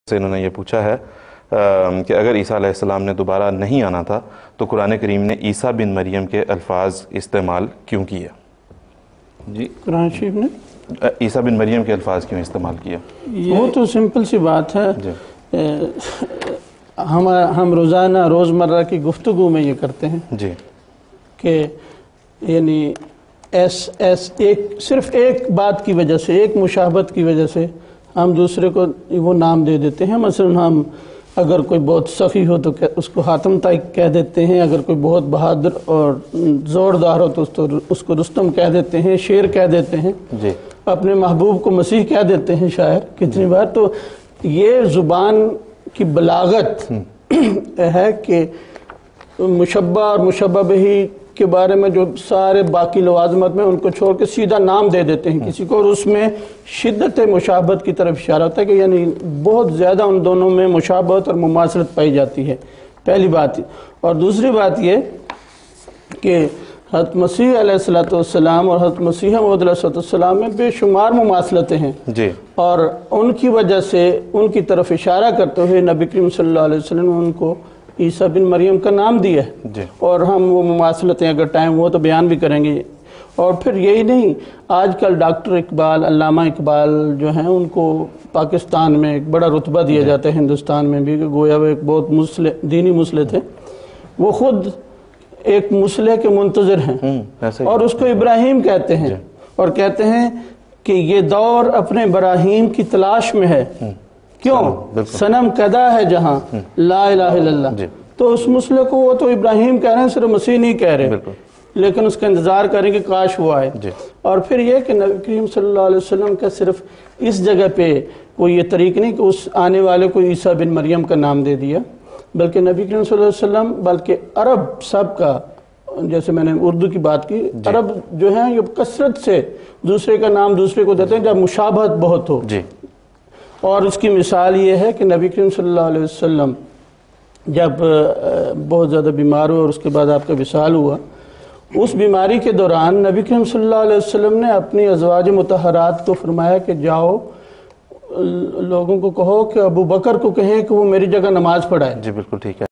سے انہوں نے یہ پوچھا ہے کہ اگر عیسیٰ علیہ السلام نے دوبارہ نہیں آنا تھا تو قرآن کریم نے عیسیٰ بن مریم کے الفاظ استعمال کیوں کیے؟ جی قرآن شریف نے عیسیٰ بن مریم کے الفاظ کیوں استعمال کیا؟ وہ تو سمپل سی بات ہے جی ہم روزانہ روزمرہ کی گفتگو میں یہ کرتے ہیں جی کہ یعنی صرف ایک بات کی وجہ سے، ایک مشابہت کی وجہ سے ہم دوسرے کو وہ نام دے دیتے ہیں۔ مثلا ہم اگر کوئی بہت سخی ہو تو اس کو حاتم طائی کہہ دیتے ہیں، اگر کوئی بہت بہادر اور زوردار ہو تو اس کو رستم کہہ دیتے ہیں، شیر کہہ دیتے ہیں، جی اپنے محبوب کو مسیح کہہ دیتے ہیں شاعر کتنی بار۔ تو یہ زبان کی بلاغت ہے کہ مشبہ اور مشبہ بہ کے بارے میں جو سارے باقی لوازمات میں ان کو چھوڑ کے سیدھا نام دے دیتے ہیں کسی کو، اور اس میں شدت مشابہت کی طرف اشارہ ہوتا ہے کہ یعنی بہت زیادہ ان دونوں میں مشابہت اور مماثلت پائی جاتی ہے، پہلی بات۔ اور دوسری بات یہ کہ حضرت مسیح علیہ السلام اور حضرت مسیح موعود علیہ السلام میں بے شمار مماثلتیں ہیں جی، اور ان کی وجہ سے ان کی طرف اشارہ کرتے ہوئے نبی کریم صلی اللہ علیہ وسلم نے ان کو عیسیٰ بن مریم کا نام دیا ہے جی، اور ہم وہ مماثلتیں اگر ٹائم ہو تو بیان بھی کریں گے۔ اور پھر یہی نہیں، آج کل ڈاکٹر اقبال، علامہ اقبال جو ہیں ان کو پاکستان میں ایک بڑا رتبہ دیا جاتا ہے، ہندوستان میں بھی، کہ گویا وہ ایک بہت دینی مسلح تھے۔ وہ خود ایک مسلح کے منتظر ہیں اور اس کو ابراہیم کہتے ہیں، اور کہتے ہیں کہ یہ دور اپنے براہیم کی تلاش میں ہے، کیوں؟ صنم کدا ہے جہاں لا الہ الا اللہ۔ تو اس مسئلے کو وہ تو ابراہیم کہہ رہے ہیں، صرف مسیح نہیں کہہ رہے، لیکن اس کا انتظار کریں کہ کاش وہ آئے۔ اور پھر یہ کہ نبی کریم صلی اللہ علیہ وسلم کا صرف اس جگہ پہ کوئی یہ طریق نہیں کہ اس آنے والے کو عیسیٰ بن مریم کا نام دے دیا، بلکہ نبی کریم صلی اللہ علیہ وسلم بلکہ عرب سب کا، جیسے میں نے اردو کی بات کی، عرب جو ہیں یہ کثرت سے دوسرے کا نام دوسرے کو دیتے ہیں جب مشابہت بہت ہو۔ اور اس کی مثال یہ ہے کہ نبی کریم صلی اللہ علیہ وسلم جب بہت زیادہ بیمار ہوئے اور اس کے بعد آپ کا وصال ہوا، اس بیماری کے دوران نبی کریم صلی اللہ علیہ وسلم نے اپنی ازواج مطہرات کو فرمایا کہ جاؤ لوگوں کو کہو کہ ابو بکر کو کہیں کہ وہ میری جگہ نماز پڑھائے۔ جی بالکل ٹھیک ہے۔